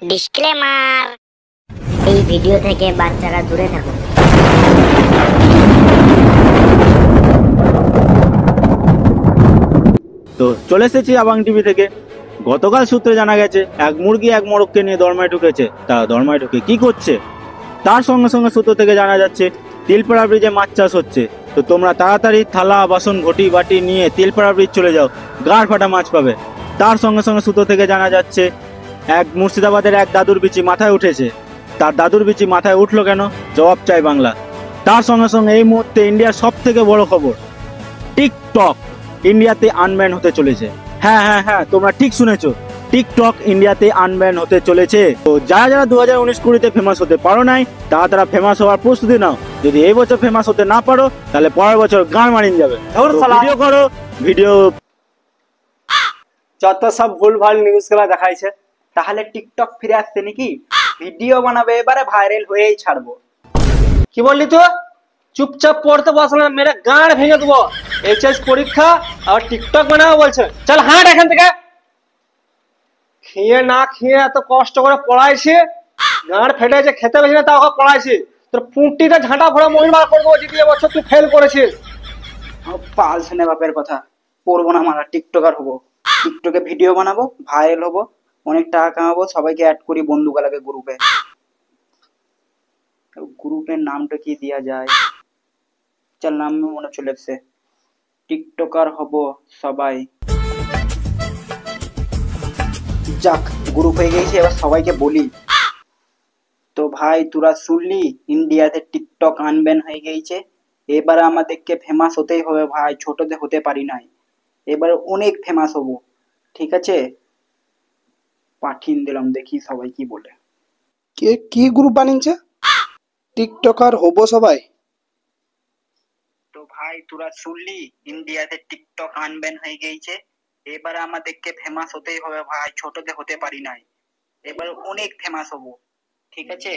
Disclaimer, এই video থেকে বাচ্চারা দূরে থাকুন। তো চলে এসেছি আবাং টিভি থেকে। গতকাল সূত্রে জানা গেছে এক মুরগি এক মোরগকে নিয়ে দরমায় ঢুকেছে। তারা দরমায় ঢুকে কি করছে তার সঙ্গে সঙ্গে সূত্র থেকে জানা যাচ্ছে তিলপাড়া ব্রিজে মাছ চাষ হচ্ছে। তো তোমরা তাড়াতাড়ি থালা বাসন ঘটি বাটি নিয়ে তিলপাড়া ব্রিজ চলে যাও, গাড় ফাটা মাছ পাবে। তার সঙ্গে সঙ্গে সূত্র থেকে জানা যাচ্ছে এক মুর্শিদাবাদের এক দাদুর বিচি মাথায় উঠেছে। তার দাদুর বিচি মাথায় উঠলো কেন, জবাব চাই বাংলা। তার সঙ্গে সঙ্গে এই মুহূর্তে ইন্ডিয়ার সব থেকে বড় খবর, টিকটক ইন্ডিয়াতে আনব্যান হতে চলেছে। হ্যাঁ হ্যাঁ হ্যাঁ, তোমরা ঠিক শুনেছো, টিকটক ইন্ডিয়াতে আনব্যান হতে চলেছে। তো যারা যারা 2019-20 ফেমাস হতে পারো নাই, তারা ফেমাস হওয়ার প্রস্তুতি নাও। যদি এই বছর ফেমাস হতে না পারো, তাহলে পরের বছর গান মারিন যাবে। ভিডিও করো, ভিডিও যত সব ভুল ভাল নিউজ গুলা দেখাইছে, তাহলে টিকটক ফিরে আসছে নাকি? ভিডিও বানাবে এবারে, ভাইরাল হয়েই ছাড়বো। কি বললি তো? চুপচাপ পড়তে বসলে মেরে গাঁড় ভেঙে দেবো। এইচএস পরীক্ষা আর টিকটক বানাবো বলছে? চল হাঁট এখান থেকে। খেয়ে না খেয়ে এত কষ্ট করে পড়াইছি, গাঁড় ফেটেছে, খেতে বেশি না তাও পড়াইছি। তোর পুঁটিতে ঝাঁটা ফোড়া মহিল বার করে দেবো যদি এবছর তুই ফেল করেছিস। পাল শুনে বাপের কথা, পড়বো না মারা, টিকটকার হবো। টিকটকে ভিডিও বানাবো, ভাইরাল হবো, অনেক টাকা কামাবো, সবাইকে অ্যাড করি বন্ধুগুলাকে গ্রুপে। গ্রুপের নামটা কি দেওয়া যায়? চল নাম মনে চলে এসছে, টিকটকার হব সবাই। যাক, গ্রুপ হয়ে গেছে, এবার সবাইকে বলি। তো ভাই তোরা শুনলি, ইন্ডিয়াতে টিকটক আনব্যান হয়ে গেছে। এবারে আমাদেরকে ফেমাস হতেই হবে ভাই, ছোটতে হতে পারি নাই, এবারে অনেক ফেমাস হব, ঠিক আছে? পাঠিয়ে দিলাম, দেখি সবাই কি বলে। কে কি গ্রুপ বানিয়েছে? টিকটকার হবো সবাই। তো ভাই তোরা শুনলি, ইন্ডিয়াতে টিকটক আনব্যান হয়ে গেছে। এবারে আমাদেরকে ফেমাস হতেই হবে ভাই, ছোটতে হতে পারি নাই, এবারে অনেক ফেমাস হব, ঠিক আছে?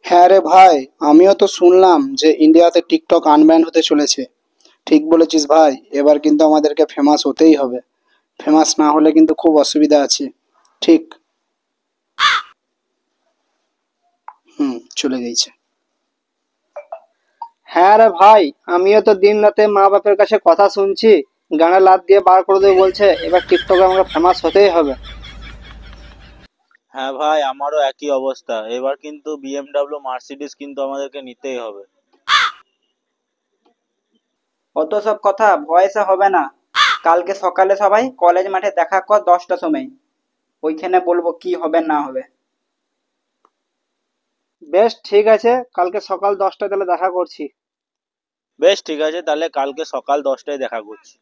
হ্যাঁ রে ভাই, আমিও তো শুনলাম যে ইন্ডিয়াতে টিকটক আনব্যান হতে চলেছে। ঠিক বলেছিস ভাই, এবার কিন্তু আমাদেরকে ফেমাস হতেই হবে। ফেমাস না হলে কিন্তু খুব অসুবিধা আছে। ঠিক। চলে গেছে। হ্যাঁ রে ভাই, আমিও তো দিন রাতে মা বাপের কাছে কথা শুনছি, গানে লাত দিয়ে বার করে দেবে বলছে। এবার টিকটকে আমাকে ফেমাস হতেই হবে। হ্যাঁ ভাই, আমারও একই অবস্থা। এবার কিন্তু BMW মার্সিডিজ কিন্তু আমাদেরকে নিতেই হবে। অত সব কথা ভয়েসে হবে না। কালকে সকালে সবাই কলেজ মাঠে দেখা কর 10টার সময়, ওইখানে বলবো কি হবে না হবে। বেশ ঠিক আছে, কালকে সকাল 10টায় তাহলে দেখা করছি। বেশ ঠিক আছে, তাহলে কালকে সকাল 10টায় দেখা করছি।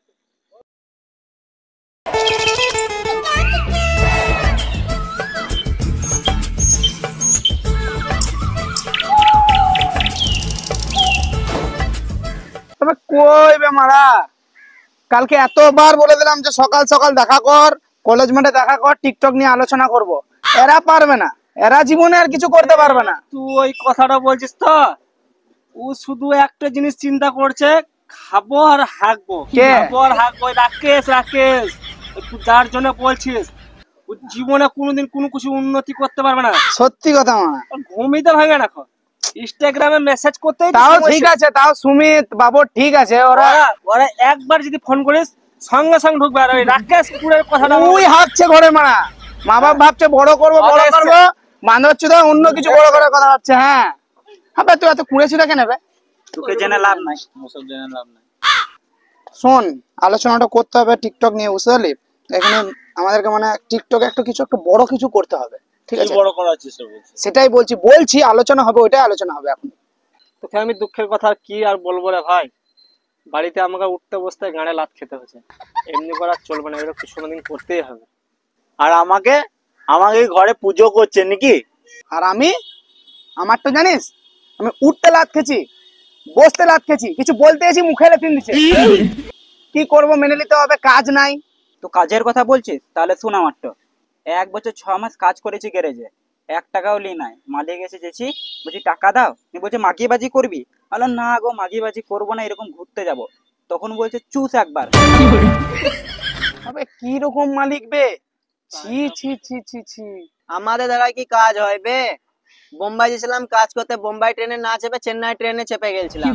তবে কই বে মারা, কালকে এতবার বলে দিলাম যে সকাল সকাল দেখা কর, কলেজ মাঠে দেখা কর, টিকটক নিয়ে আলোচনা করব। এরা পারবে না, এরা জীবনে আর কিছু করতে পারবে না। তুই ওই কথাটা বলছিস তো? ও শুধু একটা জিনিস চিন্তা করছে, খাবো আর হাঁকবো, কে? খাবো আর হাঁকবো। রাকেশ, রাকেশ, তুই যার জন্য বলছিস, ও জীবনে কোনোদিন কোনো কিছু উন্নতি করতে পারবে না। সত্যি কথা মা, ঘুমিতে ভাঙে না, ইনস্টাগ্রামে মেসেজ করতেই তাও ঠিক আছে, তাও সুমিত বাবু ঠিক আছে। ওরা ওরা একবার যদি ফোন করিস সঙ্গে সঙ্গে ঢুকবে। আর ওই রাকেশ কুকুরের কথাটা ওই হাঁকছে ঘরে মারা, মা বাপ ভাবছে বড় করবো বড় করবো, বান্ধব চুদা অন্য কিছু বড় করার কথা ভাবছে। হ্যাঁ আবার তুই এত কুড়েছিটা কেন বে? তোকে জেনে লাভ নাই, ওসব জেনে লাভ নাই। শোন, আলোচনাটা করতে হবে টিকটক নিয়ে, বুঝতে পারলি? এখানে আমাদেরকে মানে টিকটকে একটা কিছু, একটা বড় কিছু করতে হবে, ঠিক কি আছে? বড় করার চেষ্টা করছিস? সেটাই বলছি আলোচনা হবে, ওইটাই আলোচনা হবে এখন। তোকে আমি দুঃখের কথা কি আর বলবো রে ভাই, বাড়িতে আমাকে উঠতে বসতে গানে লাত খেতে হচ্ছে। এমনি করা চলবে না, এগুলো কিছু দিন করতেই হবে। আর আমাকে আমাকে ঘরে পুজো করছে নাকি? আর আমার তো জানিস, আমি উঠতে লাত খেছি, বসতে লাত খেছি, কিছু বলতে এসে মুখে লেপিন দিচ্ছে। কি করবো, মেনে নিতে হবে, কাজ নাই। তো কাজের কথা বলছিস, তাহলে শোন আমারটা। 1 বছর 6 মাস কাজ করেছি গ্যারেজে, 1 টাকাও লি নাই। মালিক এসে যেছি, বলছি টাকা দাও, বলছে মাগিবাজি করবি। বললাম না গো, মাগিবাজি করবো না, এরকম ঘুরতে যাব। তখন বলছে চুষ একবার। আবে কি রকম মালিক বে, ছি ছি ছি ছি ছি। আমাদের দ্বারা কি কাজ হয় বে? বোম্বাই গেছিলাম কাজ করতে, বোম্বাই ট্রেনে না চেপে চেন্নাই ট্রেনে চেপে গেছিলাম।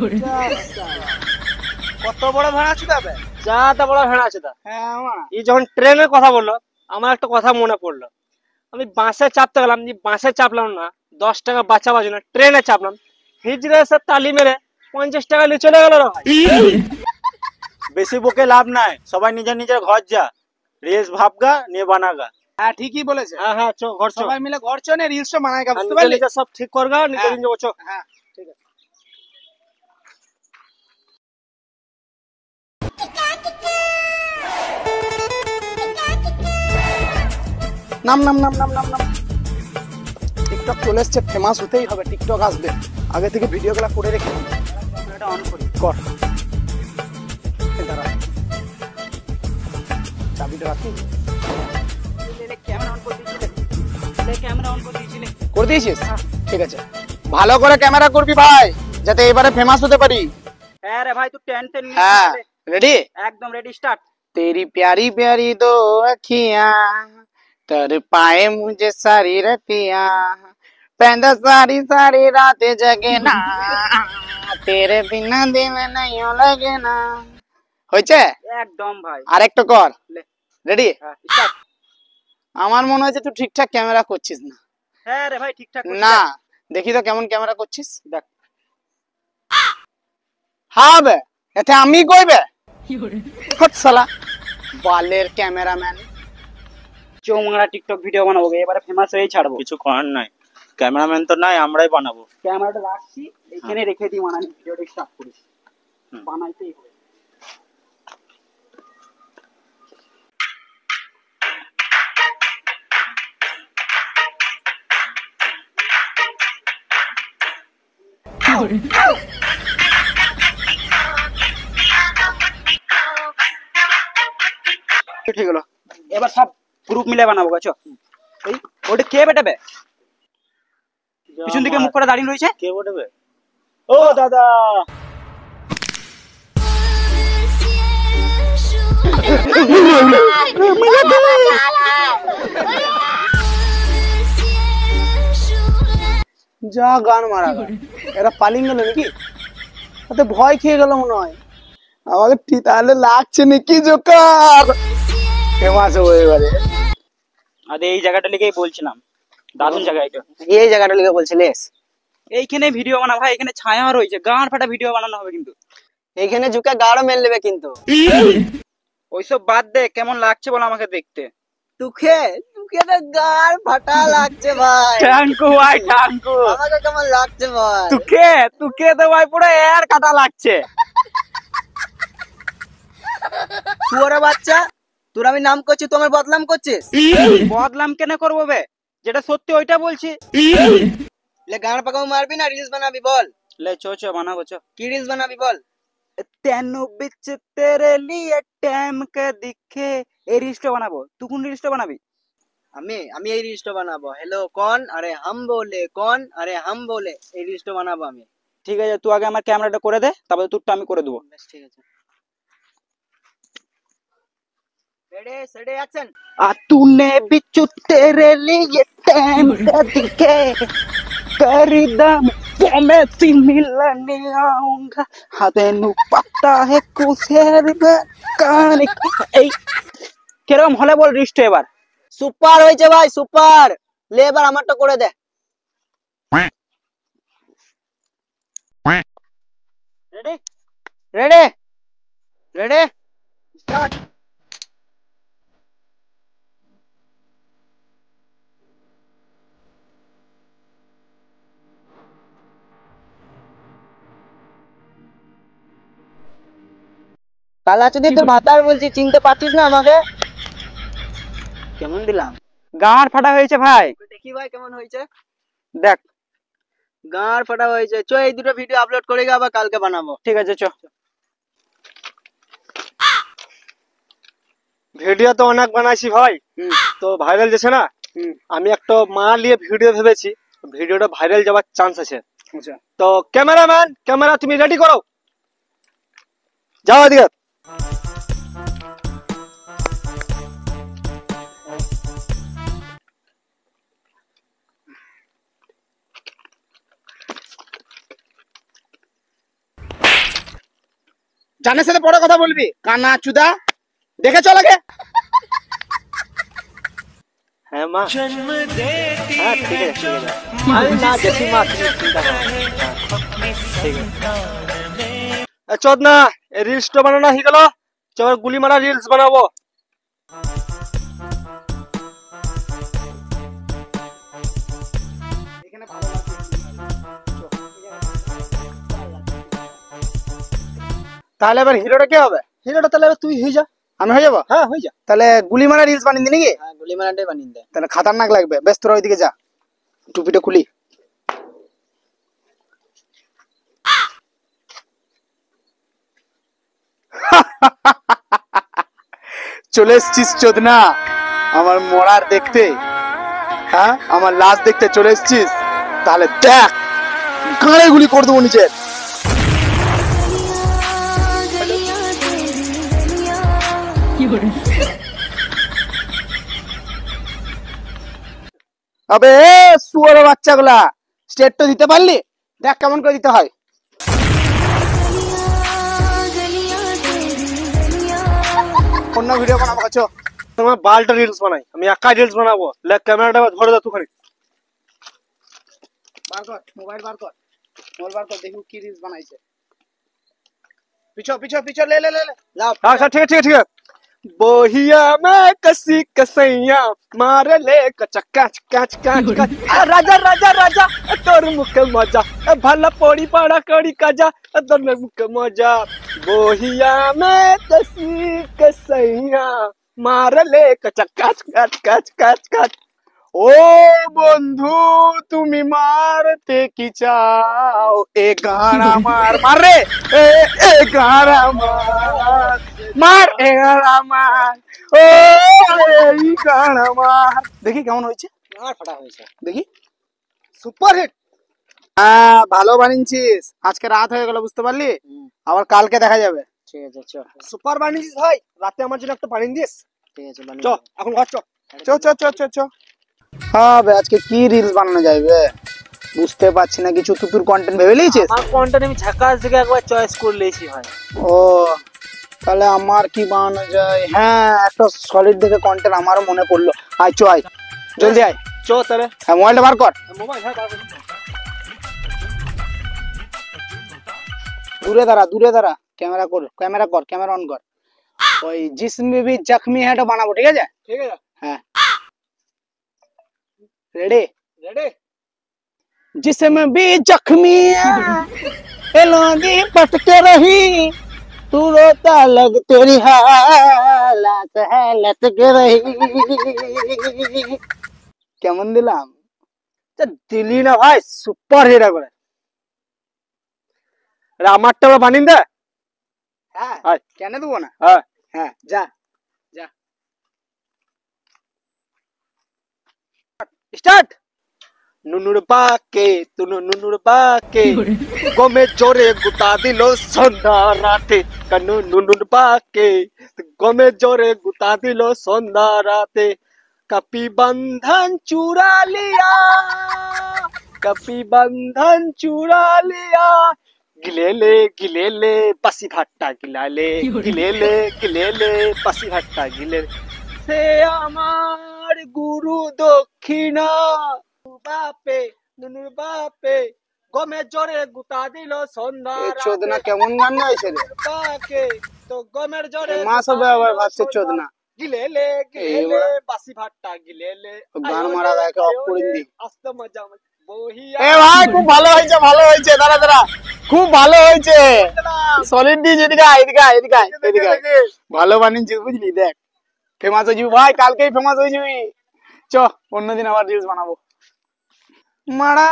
কত বড় ভাড়া আছে তবে? যা তা বড় ভেড়া আছে তা। হ্যাঁ আমার এই যখন ট্রেনের কথা বললো, আমার একটা কথা মনে পড়লো। আমি বাসে চাপতে গেলাম, যে বাসে চাপলাম না, 10 টাকা বাঁচা বাজু না, ট্রেনে চাপলাম, হিজড়ে এসে তালি মেরে 50 টাকা নিয়ে চলে গেল রে ভাই। বেশি বকে লাভ নাই, সবাই নিজের নিজের ঘর যা, রেস ভাবগা নিয়ে বানাগা। হ্যাঁ ঠিকই বলেছে। হ্যাঁ হ্যাঁ, চো ঘর চো। সবাই মিলে ঘর চনে রিলস বানায় বুঝতে নিজে পারলি? নিজে সব ঠিক করগা, নিজে নিজে চো। হ্যাঁ ঠিক আছে। নাম নাম নাম নাম নাম নাম। টিকটক চলে এসছে, ফেমাস হতেই হবে, টিকটক আসবে। আগে থেকে ভিডিওগুলো করে রেখে এটা অন করি কর। এই দাঁড়া, চাবিটা রাখি। করে দিয়েছিস? ঠিক আছে, ভালো করে ক্যামেরা করবি ভাই, যাতে এবারে ফেমাস হতে পারি। হ্যাঁ রে ভাই, তুই টেনশন নিস হ্যাঁ রেডি? একদম রেডি, স্টার্ট। तेरी प्यारी प्यारी दो अखियां तर पाए मुझे सारी रतियां पैदा सारी सारी रातें जगे ना तेरे बिना दिल नहीं लगे ना। হয়েছে? একদম ভাই, আরেকটু কর। রেডি? স্টার্ট। আমার মনে হচ্ছে তুই ঠিকঠাক ক্যামেরা করছিস না। হ্যাঁ রে ভাই, ঠিকঠাক করছিস। না, দেখি তো কেমন ক্যামেরা করছিস। দেখ। হ্যাঁ বে, এতে আমি কইবে হট শালা বালের ক্যামেরাম্যান। চৌমারা টিকটক ভিডিও বানাবো, এবারে ফেমাস হয়েই ছাড়বো। কিছু করার নাই, ক্যামেরাম্যান তো নাই, আমরাই বানাবো। ক্যামেরাটা রাখছি এখানে, রেখে দিই, বানানি ভিডিওটা স্টার্ট করিস। বানাইতেই হবে। ঠিক হলো, এবার সব গ্রুপ মিলে বানাবো। গাছ এই ওটা কে বেটাবে? পিছন দিকে মুখ করে দাঁড়িয়ে রয়েছে। কে বটবে? ও দাদা, যা গান মারা গেল। এরা পালিয়ে গেল নাকি? ওতে ভয় খেয়ে গেল মনে হয়। আমাকে ঠিক তাহলে লাগছে নাকি জোকার ফেমাস হবে এবারে। আরে এই জায়গাটা লিখেই বলছিলাম, দারুণ জায়গা এটা। এই জায়গাটা লিখে বলছিলিস? এইখানে ভিডিও বানা ভাই, এখানে ছায়া রয়েছে, গাঁড় ফাটা ভিডিও বানানো হবে কিন্তু। এইখানে ঝুঁকে গাঢ় মেল নেবে কিন্তু। ওইসব বাদ দে, কেমন লাগছে বল আমাকে দেখতে। তুকে তুকে তো গাঢ় ফাটা লাগছে ভাই। থ্যাংকু ভাই, থ্যাংকু। আমাকে কেমন লাগছে ভাই? তুকে তুকে তো ভাই পুরো এর কাটা লাগছে। শুয়োরের বাচ্চা, তোর আমি নাম করছি, তোমার বদনাম করছিস? বদলাম কেন করবো বে, যেটা সত্যি ওইটা বলছি। লে গান পাকাও মারবি না রিলস বানাবি বল? লে চো চো বানাবো চো। কি রিলস বানাবি বল? তেনু বিচ তেরে লিয়ে টাইম কে দিখে, এই রিলসটা বানাবো। তুই কোন রিলসটা বানাবি? আমি আমি এই রিলসটা বানাবো। হ্যালো কন, আরে হাম বলে কন, আরে হাম বলে, এই রিলসটা বানাবো আমি। ঠিক আছে, তুই আগে আমার ক্যামেরাটা করে দে, তারপরে তোরটা আমি করে দেবো। বেশ ঠিক আছে। Ready সেডি action. आ तूने बिचू तेरे लिए टाइम का दिखे करीदम वो मैं सी मिलने आऊंगा। हाँ तेनू पता है कुशेर में कान এই কিরকম হলে বল রিস্ট এবার। সুপার হয়েছে ভাই, সুপার। লে এবার আমারটা করে দে। Ready ready ready start. কালাচুদি তোর ভাতার বলছি, চিনতে পারছিস না আমাকে? কেমন দিলাম? গাঁড় ফাটা হয়েছে ভাই, দেখি ভাই কেমন হয়েছে। দেখ। গাঁড় ফাটা হয়েছে। চ এই দুটো ভিডিও আপলোড করে আবার কালকে বানাবো। ঠিক আছে চ। ভিডিও তো অনেক বানাইছি ভাই, তো ভাইরাল যাচ্ছে না। আমি একটা মা নিয়ে ভিডিও ভেবেছি, ভিডিওটা ভাইরাল যাওয়ার চান্স আছে। আচ্ছা তো ক্যামেরাম্যান, ক্যামেরা তুমি রেডি করো, যাও এদিকে। জানের সাথে পরে কথা বলবি, কানা চুদা। দেখে চল আগে। হ্যাঁ মা, হ্যাঁ ঠিক আছে ঠিক আছে, আমি না গেছি মা, তুমি চিন্তা করো না। হ্যাঁ, ঠিক আছে। চোদ না, রিলসটা বানানো হয়ে গেল, চল গুলি মারা রিলস বানাবো। তাহলে এবার হিরোটা কে হবে? হিরোটা তাহলে এবার তুই হয়ে যা। আমি হয়ে যাবো? হ্যাঁ হয়ে যা। তাহলে গুলি মারা রিলস বানিয়ে দি নাকি? হ্যাঁ গুলি মারাটাই বানিয়ে দে। তাহলে খাতারনাক লাগবে। বেশ তোরা ওইদিকে যা, টুপিটা খুলি। চলে এসছিস চোদনা আমার মরার দেখতে? হ্যাঁ, আমার লাশ দেখতে চলে এসছিস? তাহলে দেখ, গাঁড়ে গুলি করে দেবো নিজের। আবে শুয়োরের বাচ্চাগুলা, স্টেট তো দিতে পারলি? দেখ কেমন করে দিতে হয়। অন্য ভিডিও বানাবো কাছো। তোমার বালটা রিলস বানাই, আমি একা রিলস বানাবো। লেখ ক্যামেরাটা ধরে দাও তুখানি। বার কর মোবাইল, বার কর মোবাইল, বার কর, দেখি কি রিলস বানাইছে। পিছো পিছো পিছো, লে লে লে লে। লাও अच्छा ठीक है ठीक है ठीक है। बोहिया में कसी कसैया मार ले कचा काच काच काच काच। राजा राजा राजा तोर मुख मजा, भला पोड़ी पाड़ा कड़ी काजा तोर मुख मजा। बोहिया में कसी कसैया मार ले कचा काच काच काच काच काच। ও বন্ধু তুমি মারতে কি চাও? এ গান আমার, মার রে, এ গান আমার, মার এ গান আমার, ও এই গান আমার। দেখি কেমন হয়েছে, আর ফাটা হয়েছে। দেখি। Super hit. হ্যাঁ ভালো বানিয়েছিস। আজকে রাত হয়ে গেল, বুঝতে পারলি? আবার কালকে দেখা যাবে। ঠিক আছে চ। সুপার বানিয়েছিস ভাই, রাতে আমার জন্য একটা বানিয়ে দিস। ঠিক আছে চ বানিয়ে দে। এখন ঘর চ। চ চ চ চ চ। হ্যাঁ বে, আজকে কি রিলস বানানো যাবে বুঝতে পারছি না কিছু। তুই তোর কন্টেন্ট ভেবে লিয়েছিস? আমার কন্টেন্ট আমি ঝাকাস দিকে একবার চয়েস করে লিয়েছি ভাই। ও তাহলে আমার কি বানানো যায়? হ্যাঁ, একটা সলিড দেখে কন্টেন্ট আমারও মনে পড়লো। আয় চ, আয় জলদি আয়। চ তাহলে হ্যাঁ মোবাইলটা বার কর। মোবাইল, হ্যাঁ বার কর। দূরে দাঁড়া, দূরে দাঁড়া। ক্যামেরা কর, ক্যামেরা কর, ক্যামেরা অন কর। ওই জিসমে ভি জখমি হ্যাঁ বানাবো, ঠিক আছে? ঠিক আছে হ্যাঁ রেডি। রেডি। जिसमें भी जख्मी एलोनी पटके रही, तू रोता लग तेरी हालत है लटके रही। কেমন দিলাম? দিলি না ভাই, সুপার হিরো করে। আরে আমারটা আবার বানিয়ে দে। হ্যাঁ আয়। কেন দেবো না? হ্যাঁ হ্যাঁ যা যা। স্টার্ট। নুনুর বাকে তুনু নুনুর বাকে গমে জোরে গুতা দিল সন্ধ্যা রাতে। কানু নুনুর বাকে গমে জোরে গুতা দিল সন্ধ্যা রাতে। कपी बंधन चुरा लिया, कपी बंधन चुरा लिया। गिलेले बसी भाट्टा गिलाले, गिलेले बसी भाट्टा गिले। সে আমার গুরু দক্ষিণা, বাপে নুনুর বাপে গমে জোরে গুতা দিল সন্ধ্যা এ চোদনা কেমন গান গাইছে রে? বাকে তো গমের জোরে মা সবে আবার ভাবছে চোদনা। গিলেলে গিলেলে বাসি ভাট্টা গিলেলে। গান মারা গায়কে অফ করে দি। আস্তে মজা বহিয়া। এ ভাই খুব ভালো হয়েছে, ভালো হয়েছে। দাঁড়া দাঁড়া, খুব ভালো হয়েছে। সলিড দি, এদিকে আয়, এদিকে আয়, এদিকে আয়, এদিকে আয়। ভালো বানিয়েছিস বুঝলি? দেখ ফেমাস হয়ে যাবি ভাই, কালকেই ফেমাস হয়ে যাবি। চ অন্যদিন আবার রিলস বানাবো। মারা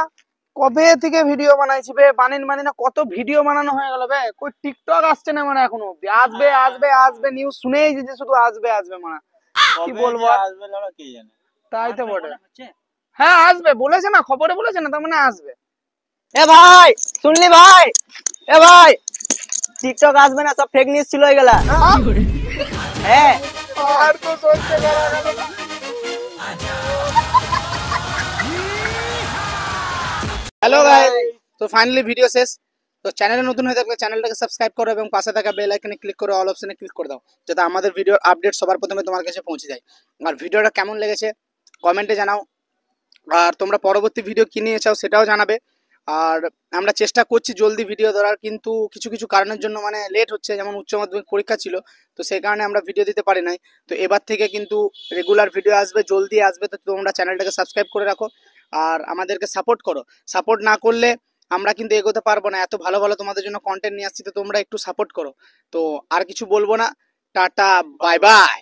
কবে থেকে ভিডিও বানাইছি বে, বানিন না কত ভিডিও বানানো হয়ে গেল বে। কই টিকটক আসছে না মানে এখনো অব্দি। আসবে আসবে আসবে, নিউজ শুনেই যে শুধু আসবে আসবে মারা। কি বলবো আর? আসবে লড়া কে জানে। তাই তো বটে। হ্যাঁ আসবে বলেছে না, খবরে বলেছে না, তার মানে আসবে। এ ভাই শুনলি ভাই? এ ভাই টিকটক আসবে না, সব ফেক নিউজ ছিল এগুলা। হ্যাঁ আর তো সহ্য করা গেল না। হ্যালো গাইস, তো ফাইনালি ভিডিও শেষ। তো চ্যানেলে নতুন হয়ে থাকলে চ্যানেলটাকে সাবস্ক্রাইব করো এবং পাশে থাকা বেল আইকনে ক্লিক করে অল অপশনে ক্লিক করে দাও, যাতে আমাদের ভিডিওর আপডেট সবার প্রথমে তোমার কাছে পৌঁছে যায়। আর ভিডিওটা কেমন লেগেছে কমেন্টে জানাও, আর তোমরা পরবর্তী ভিডিও কি নিয়ে চাও সেটাও জানাবে। আর আমরা চেষ্টা করছি জলদি ভিডিও ধরার, কিন্তু কিছু কিছু কারণের জন্য মানে লেট হচ্ছে, যেমন উচ্চ মাধ্যমিক পরীক্ষা ছিল, তো সেই কারণে আমরা ভিডিও দিতে পারি নাই। তো এবার থেকে কিন্তু রেগুলার ভিডিও আসবে, জলদি আসবে। তো তোমরা চ্যানেলটাকে সাবস্ক্রাইব করে রাখো আর আমাদেরকে সাপোর্ট করো। সাপোর্ট না করলে আমরা কিন্তু এগোতে পারবো না। এত ভালো ভালো তোমাদের জন্য কন্টেন্ট নিয়ে আসছি, তো তোমরা একটু সাপোর্ট করো। তো আর কিছু বলবো না, টাটা বাই বাই।